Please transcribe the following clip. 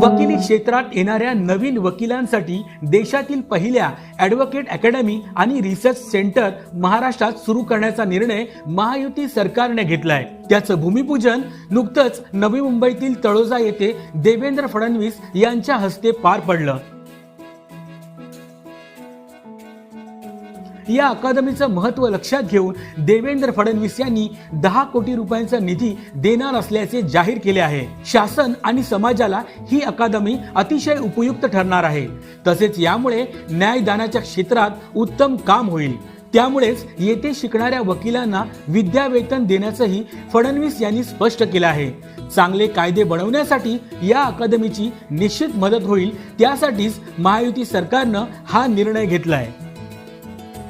वकिली क्षेत्रात येणाऱ्या नवीन वकिलांसाठी देशातील पहिल्या ॲडव्होकेट अकॅडमी आणि रिसर्च सेंटर महाराष्ट्रात सुरू करण्याचा निर्णय महायुती सरकारने घेतलाय। त्याचं भूमिपूजन नुकतंच नवी मुंबईतील तळोजा येथे देवेंद्र फडणवीस यांच्या हस्ते पार पडलं। या अकादमीचं महत्त्व लक्षात घेऊन देवेंद्र फडणवीस यांनी 10 कोटी रुपयांचा निधी देणार असल्याचे जाहीर केले आहे। शासन आणि समाजाला ही अकादमी अतिशय उपयुक्त ठरणार आहे। तसेच यामुळे न्यायदानाच्या क्षेत्रात उत्तम काम होईल। त्यामुळेच येथे शिकणाऱ्या वकिलांना विद्यावेतन देण्याचंही फडणवीस यांनी स्पष्ट केलं आहे। चांगले कायदे बनवण्यासाठी या अकादमीची निश्चित मदत होईल। त्यासाठीच महायुती सरकारनं हा निर्णय घेतलाय।